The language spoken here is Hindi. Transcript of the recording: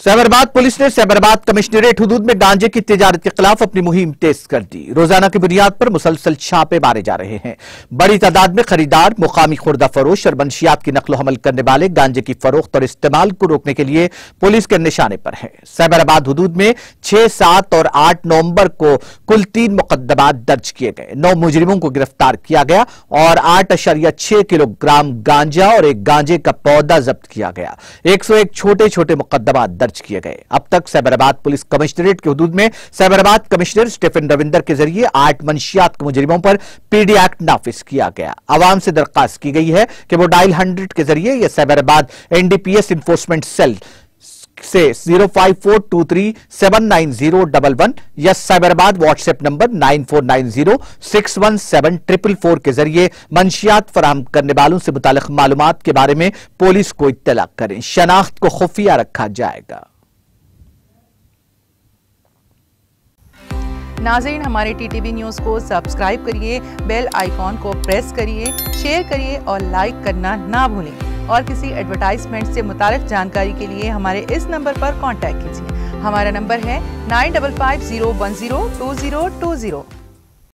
साइबराबाद पुलिस ने साइबराबाद कमिश्नरेट हुदूद में गांजे की तिजारत के खिलाफ अपनी मुहिम तेज कर दी। रोजाना की बुनियाद पर मुसलसल छापे मारे जा रहे हैं। बड़ी तादाद में खरीदार, मुकामी खुर्दा फरोश और मंशियात की नकलो हमल करने वाले गांजे की फरोख्त और इस्तेमाल को रोकने के लिए पुलिस के निशाने पर है। साइबराबाद हुदूद में 6, 7 और 8 नवंबर को कुल 3 मुकदमात दर्ज किए गए। 9 मुजरिमों को गिरफ्तार किया गया और 8.6 किलोग्राम गांजा और एक गांजे का पौधा जब्त किया गया। 101 छोटे छोटे मुकदमात दर्ज किए गए। अब तक साइबराबाद पुलिस कमिश्नरेट के हुदूद में साइबराबाद कमिश्नर स्टीफन रविंदर के जरिए 8 मंशियात के मुजरिमों पर पीडी एक्ट नाफिज किया गया। आवाम से दरखास्त की गई है कि वो डायल 100 के जरिए या साइबराबाद एनडीपीएस इन्फोर्समेंट सेल से 05423790111 या साइबराबाद व्हाट्सएप नंबर 9490617444 के जरिए मंशियात फराहम करने वालों से मुतालिक मालूमात के बारे में पुलिस को इत्तला करें। शनाख्त को खुफिया रखा जाएगा। नाज़रीन, हमारे टीटीवी न्यूज़ को सब्सक्राइब करिए, बेल आइकॉन को प्रेस करिए, शेयर करिए और लाइक करना ना भूलें। और किसी एडवर्टाइजमेंट से मुताल्लिक जानकारी के लिए हमारे इस नंबर पर कांटेक्ट कीजिए। हमारा नंबर है 9550102020।